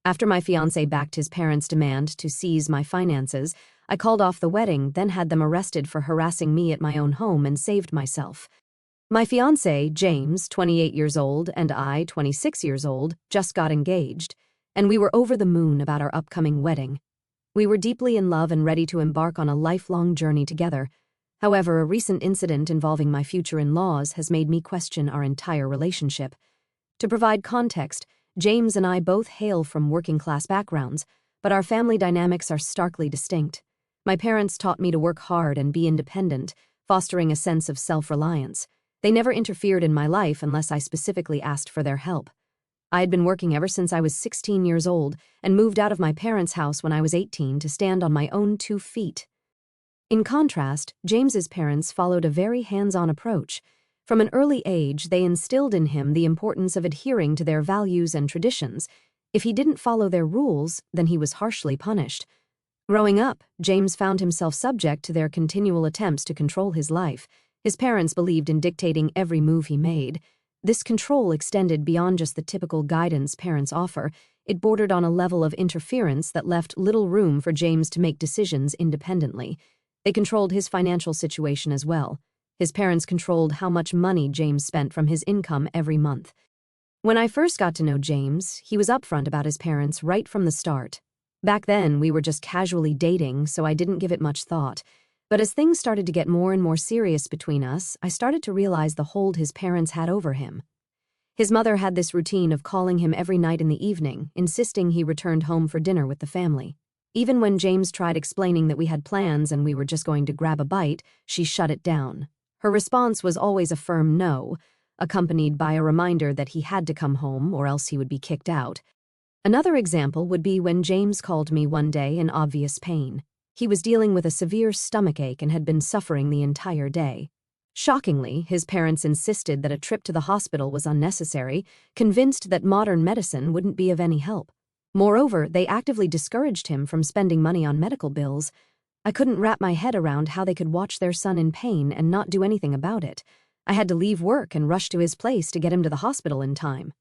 After my fiancé backed his parents' demand to seize my finances, I called off the wedding, then had them arrested for harassing me at my own home and saved myself. My fiancé, James, 28 years old, and I, 26 years old, just got engaged, and we were over the moon about our upcoming wedding. We were deeply in love and ready to embark on a lifelong journey together. However, a recent incident involving my future in-laws has made me question our entire relationship. To provide context, James and I both hail from working-class backgrounds, but our family dynamics are starkly distinct. My parents taught me to work hard and be independent, fostering a sense of self-reliance. They never interfered in my life unless I specifically asked for their help. I had been working ever since I was 16 years old and moved out of my parents' house when I was 18 to stand on my own 2 feet. In contrast, James's parents followed a very hands-on approach. From an early age, they instilled in him the importance of adhering to their values and traditions. If he didn't follow their rules, then he was harshly punished. Growing up, James found himself subject to their continual attempts to control his life. His parents believed in dictating every move he made. This control extended beyond just the typical guidance parents offer. It bordered on a level of interference that left little room for James to make decisions independently. They controlled his financial situation as well. His parents controlled how much money James spent from his income every month. When I first got to know James, he was upfront about his parents right from the start. Back then, we were just casually dating, so I didn't give it much thought. But as things started to get more and more serious between us, I started to realize the hold his parents had over him. His mother had this routine of calling him every night in the evening, insisting he returned home for dinner with the family. Even when James tried explaining that we had plans and we were just going to grab a bite, she shut it down. Her response was always a firm no, accompanied by a reminder that he had to come home or else he would be kicked out. Another example would be when James called me one day in obvious pain. He was dealing with a severe stomachache and had been suffering the entire day. Shockingly, his parents insisted that a trip to the hospital was unnecessary, convinced that modern medicine wouldn't be of any help. Moreover, they actively discouraged him from spending money on medical bills. I couldn't wrap my head around how they could watch their son in pain and not do anything about it. I had to leave work and rush to his place to get him to the hospital in time.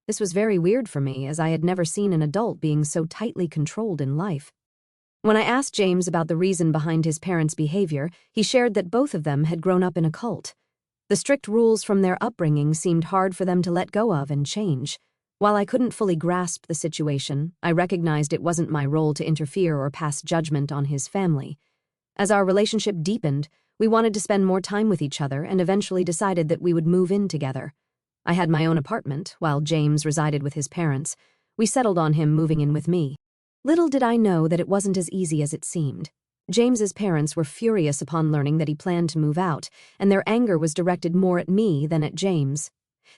This was very weird for me, as I had never seen an adult being so tightly controlled in life. When I asked James about the reason behind his parents' behavior, he shared that both of them had grown up in a cult. The strict rules from their upbringing seemed hard for them to let go of and change. While I couldn't fully grasp the situation, I recognized it wasn't my role to interfere or pass judgment on his family. As our relationship deepened, we wanted to spend more time with each other and eventually decided that we would move in together. I had my own apartment, while James resided with his parents. We settled on him moving in with me. Little did I know that it wasn't as easy as it seemed. James's parents were furious upon learning that he planned to move out, and their anger was directed more at me than at James.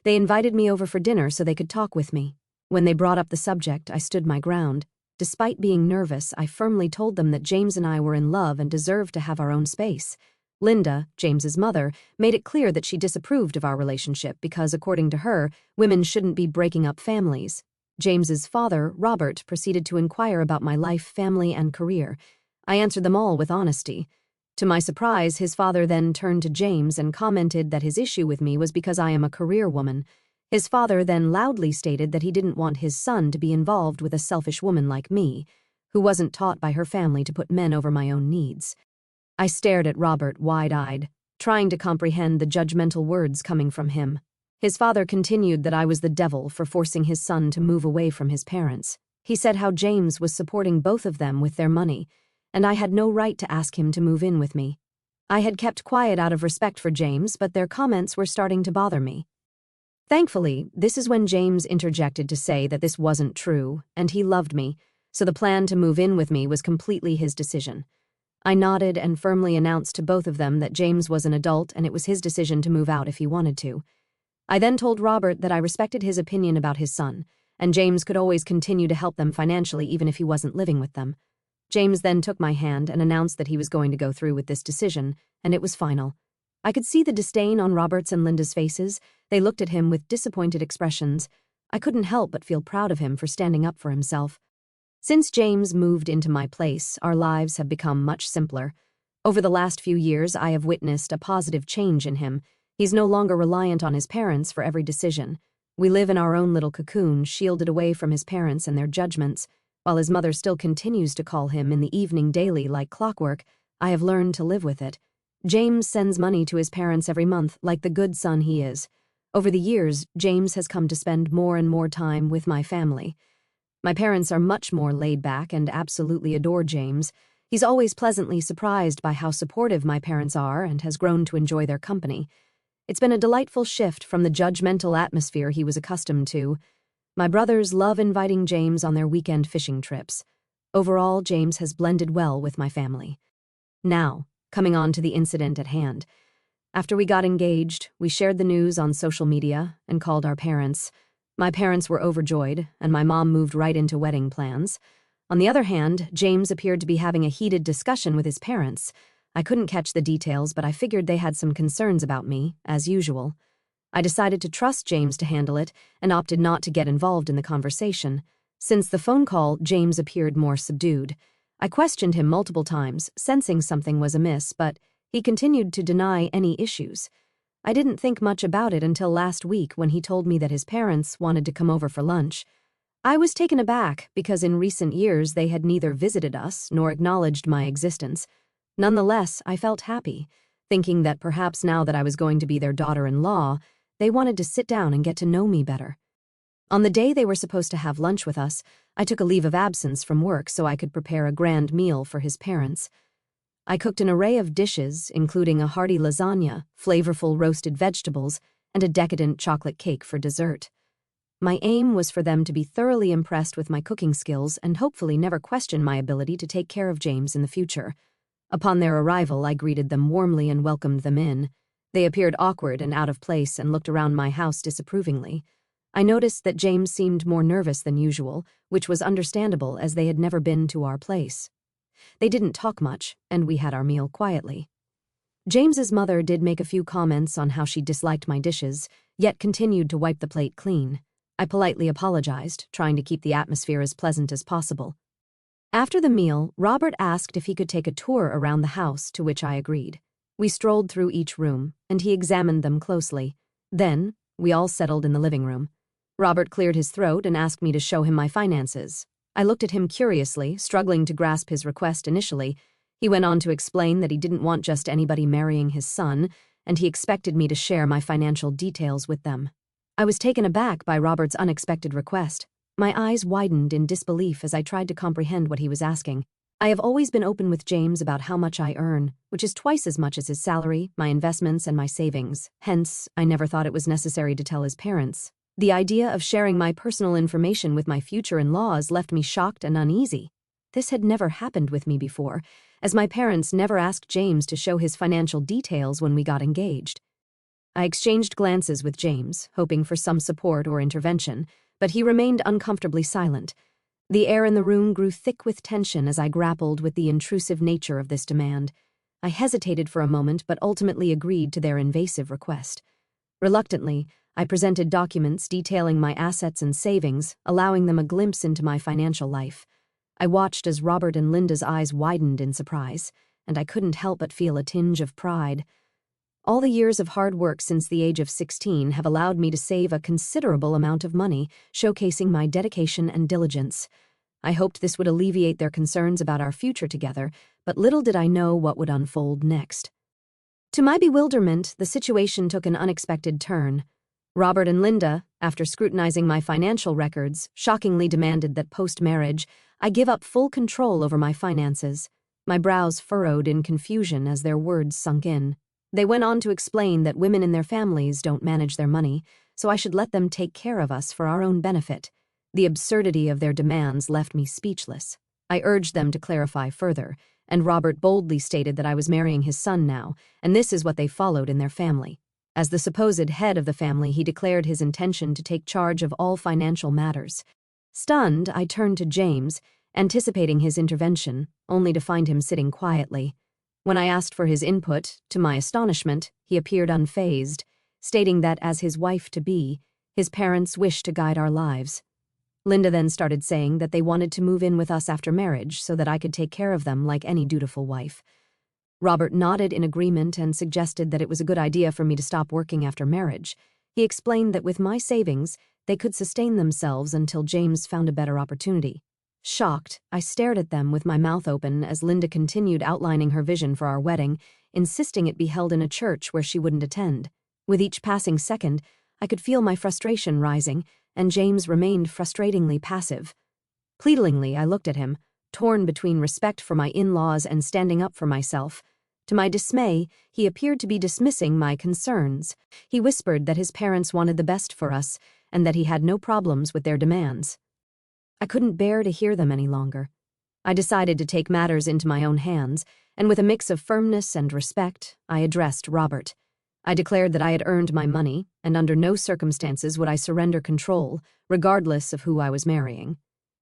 They invited me over for dinner so they could talk with me. When they brought up the subject, I stood my ground. Despite being nervous, I firmly told them that James and I were in love and deserved to have our own space. Linda, James's mother, made it clear that she disapproved of our relationship because, according to her, women shouldn't be breaking up families. James's father, Robert, proceeded to inquire about my life, family, and career. I answered them all with honesty. To my surprise, his father then turned to James and commented that his issue with me was because I am a career woman. His father then loudly stated that he didn't want his son to be involved with a selfish woman like me, who wasn't taught by her family to put men over my own needs. I stared at Robert wide-eyed, trying to comprehend the judgmental words coming from him. His father continued that I was the devil for forcing his son to move away from his parents. He said how James was supporting both of them with their money, and I had no right to ask him to move in with me. I had kept quiet out of respect for James, but their comments were starting to bother me. Thankfully, this is when James interjected to say that this wasn't true, and he loved me, so the plan to move in with me was completely his decision. I nodded and firmly announced to both of them that James was an adult and it was his decision to move out if he wanted to. I then told Robert that I respected his opinion about his son, and James could always continue to help them financially even if he wasn't living with them. James then took my hand and announced that he was going to go through with this decision, and it was final. I could see the disdain on Robert's and Linda's faces. They looked at him with disappointed expressions. I couldn't help but feel proud of him for standing up for himself. Since James moved into my place, our lives have become much simpler. Over the last few years, I have witnessed a positive change in him. He's no longer reliant on his parents for every decision. We live in our own little cocoon, shielded away from his parents and their judgments. While his mother still continues to call him in the evening daily like clockwork, I have learned to live with it. James sends money to his parents every month, like the good son he is. Over the years, James has come to spend more and more time with my family. My parents are much more laid back and absolutely adore James. He's always pleasantly surprised by how supportive my parents are and has grown to enjoy their company. It's been a delightful shift from the judgmental atmosphere he was accustomed to. My brothers love inviting James on their weekend fishing trips. Overall, James has blended well with my family. Now, coming on to the incident at hand. After we got engaged, we shared the news on social media and called our parents. My parents were overjoyed, and my mom moved right into wedding plans. On the other hand, James appeared to be having a heated discussion with his parents. I couldn't catch the details, but I figured they had some concerns about me, as usual. I decided to trust James to handle it and opted not to get involved in the conversation. Since the phone call, James appeared more subdued. I questioned him multiple times, sensing something was amiss, but he continued to deny any issues. I didn't think much about it until last week when he told me that his parents wanted to come over for lunch. I was taken aback because in recent years they had neither visited us nor acknowledged my existence. Nonetheless, I felt happy, thinking that perhaps now that I was going to be their daughter-in-law, they wanted to sit down and get to know me better. On the day they were supposed to have lunch with us, I took a leave of absence from work so I could prepare a grand meal for his parents. I cooked an array of dishes, including a hearty lasagna, flavorful roasted vegetables, and a decadent chocolate cake for dessert. My aim was for them to be thoroughly impressed with my cooking skills and hopefully never question my ability to take care of James in the future. Upon their arrival, I greeted them warmly and welcomed them in. They appeared awkward and out of place and looked around my house disapprovingly. I noticed that James seemed more nervous than usual, which was understandable as they had never been to our place. They didn't talk much, and we had our meal quietly. James's mother did make a few comments on how she disliked my dishes, yet continued to wipe the plate clean. I politely apologized, trying to keep the atmosphere as pleasant as possible. After the meal, Robert asked if he could take a tour around the house, to which I agreed. We strolled through each room, and he examined them closely. Then, we all settled in the living room. Robert cleared his throat and asked me to show him my finances. I looked at him curiously, struggling to grasp his request initially. He went on to explain that he didn't want just anybody marrying his son, and he expected me to share my financial details with them. I was taken aback by Robert's unexpected request. My eyes widened in disbelief as I tried to comprehend what he was asking. I have always been open with James about how much I earn, which is twice as much as his salary, my investments, and my savings. Hence, I never thought it was necessary to tell his parents. The idea of sharing my personal information with my future in-laws left me shocked and uneasy. This had never happened with me before, as my parents never asked James to show his financial details when we got engaged. I exchanged glances with James, hoping for some support or intervention, but he remained uncomfortably silent. The air in the room grew thick with tension as I grappled with the intrusive nature of this demand. I hesitated for a moment but ultimately agreed to their invasive request. Reluctantly, I presented documents detailing my assets and savings, allowing them a glimpse into my financial life. I watched as Robert and Linda's eyes widened in surprise, and I couldn't help but feel a tinge of pride. All the years of hard work since the age of 16 have allowed me to save a considerable amount of money, showcasing my dedication and diligence. I hoped this would alleviate their concerns about our future together, but little did I know what would unfold next. To my bewilderment, the situation took an unexpected turn. Robert and Linda, after scrutinizing my financial records, shockingly demanded that post-marriage, I give up full control over my finances. My brows furrowed in confusion as their words sunk in. They went on to explain that women in their families don't manage their money, so I should let them take care of us for our own benefit. The absurdity of their demands left me speechless. I urged them to clarify further, and Robert boldly stated that I was marrying his son now, and this is what they followed in their family. As the supposed head of the family, he declared his intention to take charge of all financial matters. Stunned, I turned to James, anticipating his intervention, only to find him sitting quietly. When I asked for his input, to my astonishment, he appeared unfazed, stating that as his wife-to-be, his parents wished to guide our lives. Linda then started saying that they wanted to move in with us after marriage so that I could take care of them like any dutiful wife. Robert nodded in agreement and suggested that it was a good idea for me to stop working after marriage. He explained that with my savings, they could sustain themselves until James found a better opportunity. Shocked, I stared at them with my mouth open as Linda continued outlining her vision for our wedding, insisting it be held in a church where she wouldn't attend. With each passing second, I could feel my frustration rising, and James remained frustratingly passive. Pleadingly, I looked at him, torn between respect for my in-laws and standing up for myself. To my dismay, he appeared to be dismissing my concerns. He whispered that his parents wanted the best for us and that he had no problems with their demands. I couldn't bear to hear them any longer. I decided to take matters into my own hands, and with a mix of firmness and respect, I addressed Robert. I declared that I had earned my money, and under no circumstances would I surrender control, regardless of who I was marrying.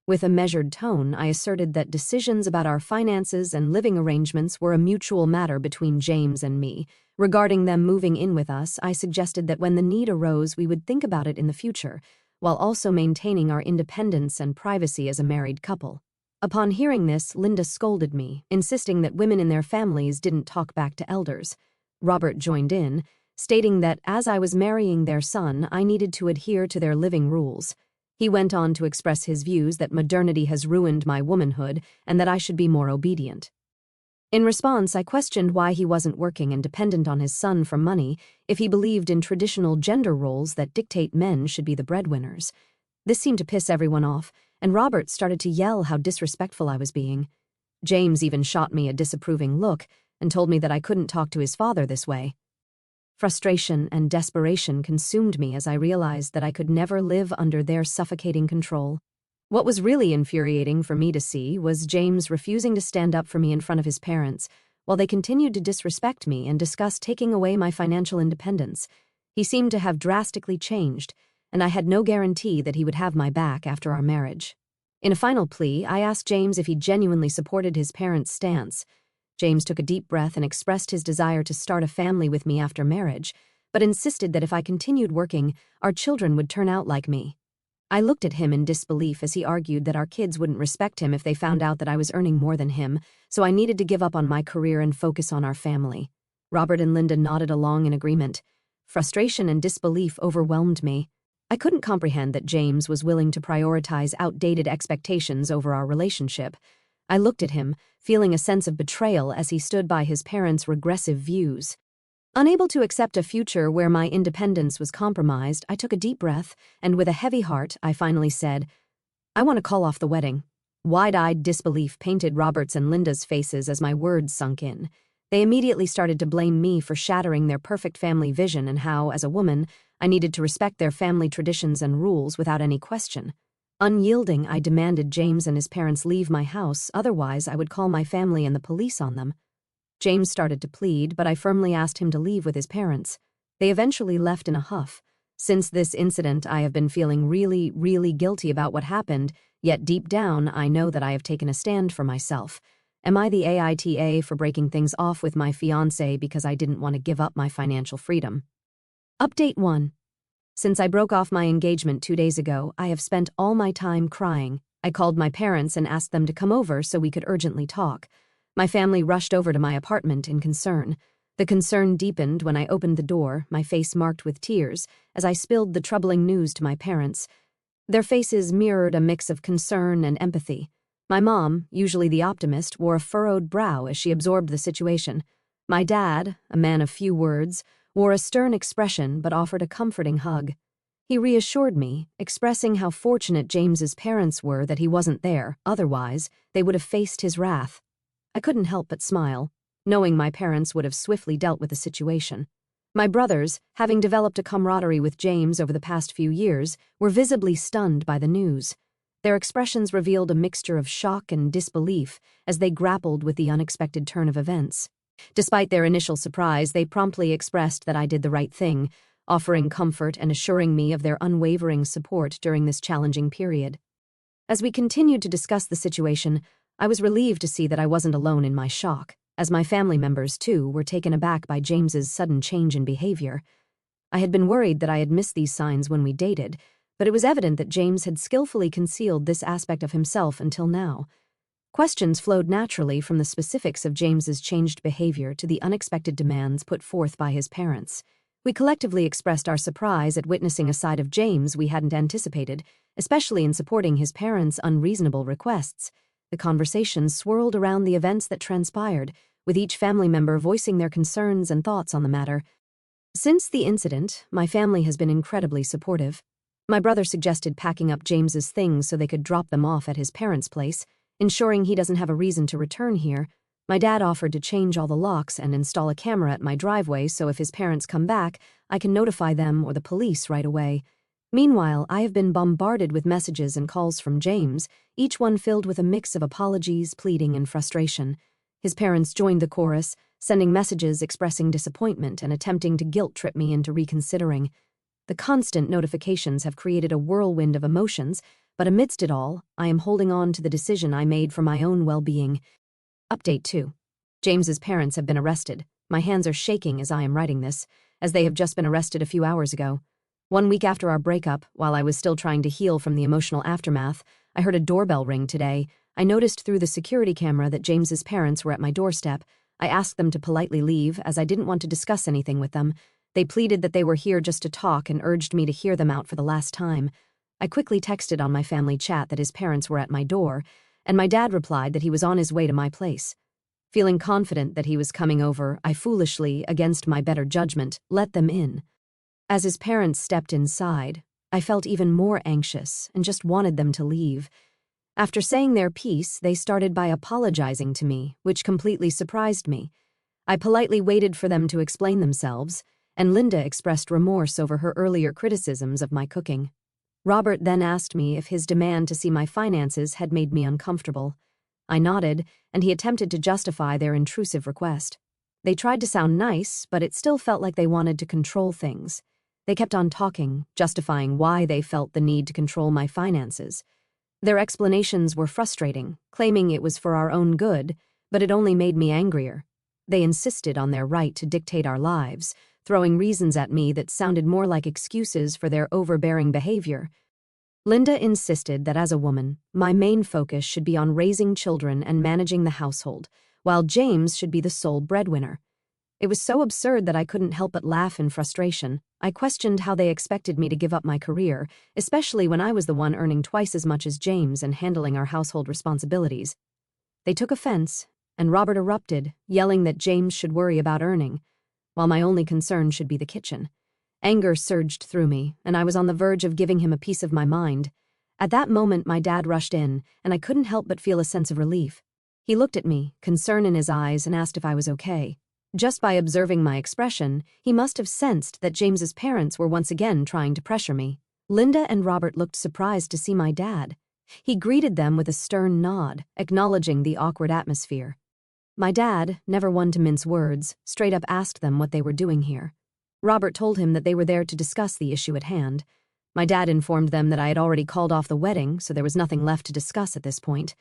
With a measured tone, I asserted that decisions about our finances and living arrangements were a mutual matter between James and me. Regarding them moving in with us, I suggested that when the need arose, we would think about it in the future, while also maintaining our independence and privacy as a married couple. Upon hearing this, Linda scolded me, insisting that women in their families didn't talk back to elders. Robert joined in, stating that as I was marrying their son, I needed to adhere to their living rules. He went on to express his views that modernity has ruined my womanhood and that I should be more obedient. In response, I questioned why he wasn't working and dependent on his son for money if he believed in traditional gender roles that dictate men should be the breadwinners. This seemed to piss everyone off, and Robert started to yell how disrespectful I was being. James even shot me a disapproving look and told me that I couldn't talk to his father this way. Frustration and desperation consumed me as I realized that I could never live under their suffocating control. What was really infuriating for me to see was James refusing to stand up for me in front of his parents, while they continued to disrespect me and discuss taking away my financial independence. He seemed to have drastically changed, and I had no guarantee that he would have my back after our marriage. In a final plea, I asked James if he genuinely supported his parents' stance. James took a deep breath and expressed his desire to start a family with me after marriage, but insisted that if I continued working, our children would turn out like me. I looked at him in disbelief as he argued that our kids wouldn't respect him if they found out that I was earning more than him, so I needed to give up on my career and focus on our family. Robert and Linda nodded along in agreement. Frustration and disbelief overwhelmed me. I couldn't comprehend that James was willing to prioritize outdated expectations over our relationship. I looked at him, feeling a sense of betrayal as he stood by his parents' regressive views. Unable to accept a future where my independence was compromised, I took a deep breath, and with a heavy heart, I finally said, "I want to call off the wedding." Wide-eyed disbelief painted Robert's and Linda's faces as my words sunk in. They immediately started to blame me for shattering their perfect family vision and how, as a woman, I needed to respect their family traditions and rules without any question. Unyielding, I demanded James and his parents leave my house, otherwise I would call my family and the police on them. James started to plead, but I firmly asked him to leave with his parents. They eventually left in a huff. Since this incident, I have been feeling really guilty about what happened, yet deep down, I know that I have taken a stand for myself. Am I the AITA for breaking things off with my fiancé because I didn't want to give up my financial freedom? Update 1. Since I broke off my engagement 2 days ago, I have spent all my time crying. I called my parents and asked them to come over so we could urgently talk. My family rushed over to my apartment in concern. The concern deepened when I opened the door, my face marked with tears, as I spilled the troubling news to my parents. Their faces mirrored a mix of concern and empathy. My mom, usually the optimist, wore a furrowed brow as she absorbed the situation. My dad, a man of few words, wore a stern expression but offered a comforting hug. He reassured me, expressing how fortunate James's parents were that he wasn't there, otherwise they would have faced his wrath. I couldn't help but smile, knowing my parents would have swiftly dealt with the situation. My brothers, having developed a camaraderie with James over the past few years, were visibly stunned by the news. Their expressions revealed a mixture of shock and disbelief as they grappled with the unexpected turn of events. Despite their initial surprise, they promptly expressed that I did the right thing, offering comfort and assuring me of their unwavering support during this challenging period. As we continued to discuss the situation, I was relieved to see that I wasn't alone in my shock, as my family members, too, were taken aback by James's sudden change in behavior. I had been worried that I had missed these signs when we dated, but it was evident that James had skillfully concealed this aspect of himself until now. Questions flowed naturally from the specifics of James's changed behavior to the unexpected demands put forth by his parents. We collectively expressed our surprise at witnessing a side of James we hadn't anticipated, especially in supporting his parents' unreasonable requests. The conversation swirled around the events that transpired, with each family member voicing their concerns and thoughts on the matter. Since the incident, my family has been incredibly supportive. My brother suggested packing up James's things so they could drop them off at his parents' place, ensuring he doesn't have a reason to return here. My dad offered to change all the locks and install a camera at my driveway so if his parents come back, I can notify them or the police right away. Meanwhile, I have been bombarded with messages and calls from James, each one filled with a mix of apologies, pleading, and frustration. His parents joined the chorus, sending messages expressing disappointment and attempting to guilt-trip me into reconsidering. The constant notifications have created a whirlwind of emotions, but amidst it all, I am holding on to the decision I made for my own well-being. Update 2. James's parents have been arrested. My hands are shaking as I am writing this, as they have just been arrested a few hours ago. 1 week after our breakup, while I was still trying to heal from the emotional aftermath, I heard a doorbell ring today. I noticed through the security camera that James's parents were at my doorstep. I asked them to politely leave, as I didn't want to discuss anything with them. They pleaded that they were here just to talk and urged me to hear them out for the last time. I quickly texted on my family chat that his parents were at my door, and my dad replied that he was on his way to my place. Feeling confident that he was coming over, I foolishly, against my better judgment, let them in. As his parents stepped inside, I felt even more anxious and just wanted them to leave. After saying their piece, they started by apologizing to me, which completely surprised me. I politely waited for them to explain themselves, and Linda expressed remorse over her earlier criticisms of my cooking. Robert then asked me if his demand to see my finances had made me uncomfortable. I nodded, and he attempted to justify their intrusive request. They tried to sound nice, but it still felt like they wanted to control things. They kept on talking, justifying why they felt the need to control my finances. Their explanations were frustrating, claiming it was for our own good, but it only made me angrier. They insisted on their right to dictate our lives, throwing reasons at me that sounded more like excuses for their overbearing behavior. Linda insisted that as a woman, my main focus should be on raising children and managing the household, while James should be the sole breadwinner. It was so absurd that I couldn't help but laugh in frustration. I questioned how they expected me to give up my career, especially when I was the one earning twice as much as James and handling our household responsibilities. They took offense, and Robert erupted, yelling that James should worry about earning, while my only concern should be the kitchen. Anger surged through me, and I was on the verge of giving him a piece of my mind. At that moment, my dad rushed in, and I couldn't help but feel a sense of relief. He looked at me, concern in his eyes, and asked if I was okay. Just by observing my expression, he must have sensed that James's parents were once again trying to pressure me. Linda and Robert looked surprised to see my dad. He greeted them with a stern nod, acknowledging the awkward atmosphere. My dad, never one to mince words, straight up asked them what they were doing here. Robert told him that they were there to discuss the issue at hand. My dad informed them that I had already called off the wedding, so there was nothing left to discuss at this point.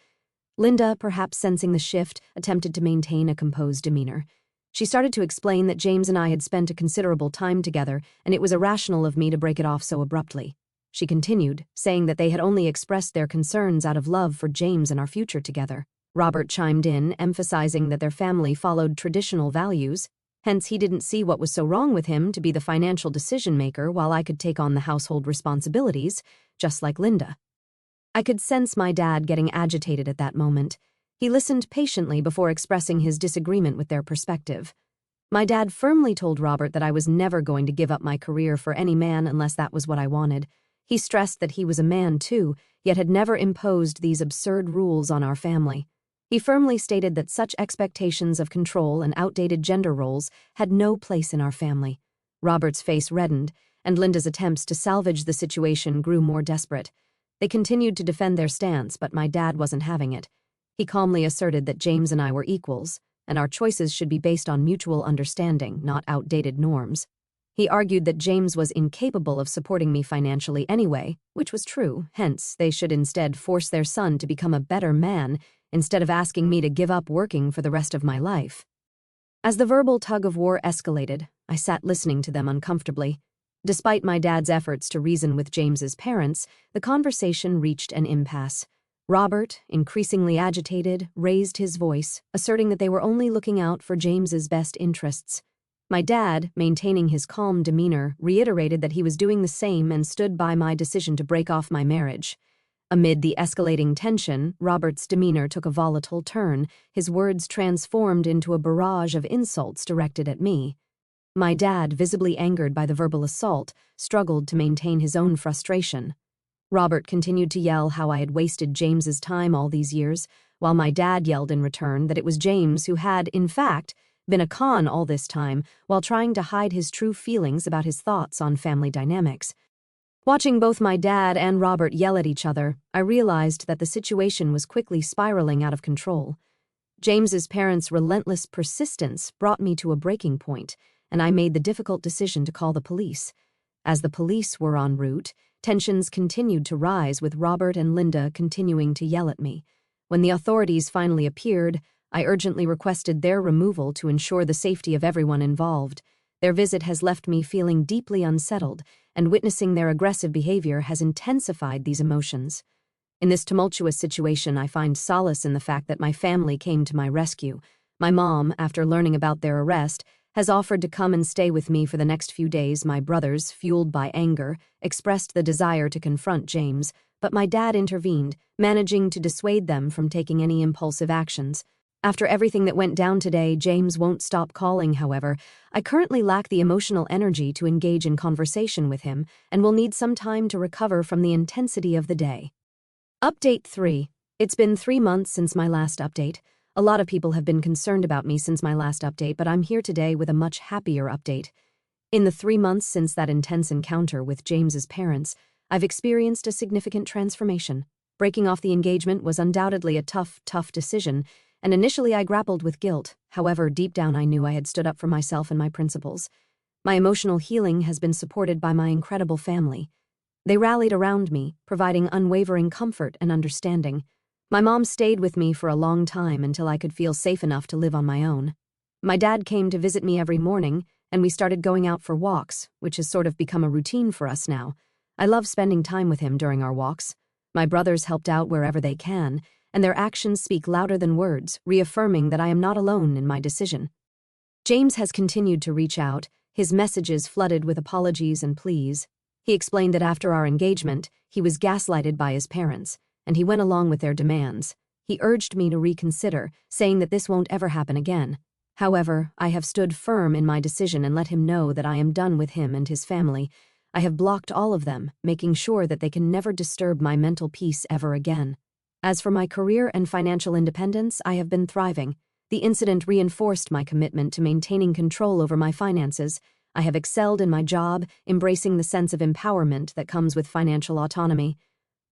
Linda, perhaps sensing the shift, attempted to maintain a composed demeanor. She started to explain that James and I had spent a considerable time together, and it was irrational of me to break it off so abruptly. She continued, saying that they had only expressed their concerns out of love for James and our future together. Robert chimed in, emphasizing that their family followed traditional values, hence he didn't see what was so wrong with him to be the financial decision-maker while I could take on the household responsibilities, just like Linda. I could sense my dad getting agitated at that moment. He listened patiently before expressing his disagreement with their perspective. My dad firmly told Robert that I was never going to give up my career for any man unless that was what I wanted. He stressed that he was a man too, yet had never imposed these absurd rules on our family. He firmly stated that such expectations of control and outdated gender roles had no place in our family. Robert's face reddened, and Linda's attempts to salvage the situation grew more desperate. They continued to defend their stance, but my dad wasn't having it. He calmly asserted that James and I were equals, and our choices should be based on mutual understanding, not outdated norms. He argued that James was incapable of supporting me financially anyway, which was true, hence they should instead force their son to become a better man instead of asking me to give up working for the rest of my life. As the verbal tug-of-war escalated, I sat listening to them uncomfortably. Despite my dad's efforts to reason with James's parents, the conversation reached an impasse. Robert, increasingly agitated, raised his voice, asserting that they were only looking out for James's best interests. My dad, maintaining his calm demeanor, reiterated that he was doing the same and stood by my decision to break off my marriage. Amid the escalating tension, Robert's demeanor took a volatile turn, his words transformed into a barrage of insults directed at me. My dad, visibly angered by the verbal assault, struggled to maintain his own frustration. Robert continued to yell how I had wasted James's time all these years, while my dad yelled in return that it was James who had, in fact, been a con all this time while trying to hide his true feelings about his thoughts on family dynamics. Watching both my dad and Robert yell at each other, I realized that the situation was quickly spiraling out of control. James's parents' relentless persistence brought me to a breaking point, and I made the difficult decision to call the police. As the police were en route, tensions continued to rise, with Robert and Linda continuing to yell at me. When the authorities finally appeared, I urgently requested their removal to ensure the safety of everyone involved. Their visit has left me feeling deeply unsettled, and witnessing their aggressive behavior has intensified these emotions. In this tumultuous situation, I find solace in the fact that my family came to my rescue. My mom, after learning about their arrest, has offered to come and stay with me for the next few days. My brothers, fueled by anger, expressed the desire to confront James, but my dad intervened, managing to dissuade them from taking any impulsive actions. After everything that went down today, James won't stop calling, however. I currently lack the emotional energy to engage in conversation with him and will need some time to recover from the intensity of the day. Update 3. It's been 3 months since my last update. A lot of people have been concerned about me since my last update, but I'm here today with a much happier update. In the 3 months since that intense encounter with James's parents, I've experienced a significant transformation. Breaking off the engagement was undoubtedly a tough decision, and initially I grappled with guilt. However, deep down I knew I had stood up for myself and my principles. My emotional healing has been supported by my incredible family. They rallied around me, providing unwavering comfort and understanding. My mom stayed with me for a long time until I could feel safe enough to live on my own. My dad came to visit me every morning, and we started going out for walks, which has sort of become a routine for us now. I love spending time with him during our walks. My brothers helped out wherever they can, and their actions speak louder than words, reaffirming that I am not alone in my decision. James has continued to reach out, his messages flooded with apologies and pleas. He explained that after our engagement, he was gaslighted by his parents, and he went along with their demands. He urged me to reconsider, saying that this won't ever happen again. However, I have stood firm in my decision and let him know that I am done with him and his family. I have blocked all of them, making sure that they can never disturb my mental peace ever again. As for my career and financial independence, I have been thriving. The incident reinforced my commitment to maintaining control over my finances. I have excelled in my job, embracing the sense of empowerment that comes with financial autonomy.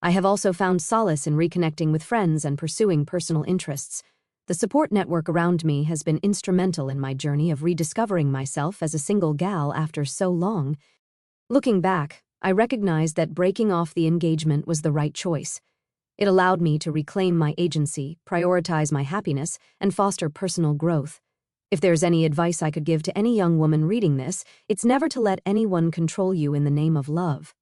I have also found solace in reconnecting with friends and pursuing personal interests. The support network around me has been instrumental in my journey of rediscovering myself as a single gal after so long. Looking back, I recognize that breaking off the engagement was the right choice. It allowed me to reclaim my agency, prioritize my happiness, and foster personal growth. If there's any advice I could give to any young woman reading this, it's never to let anyone control you in the name of love.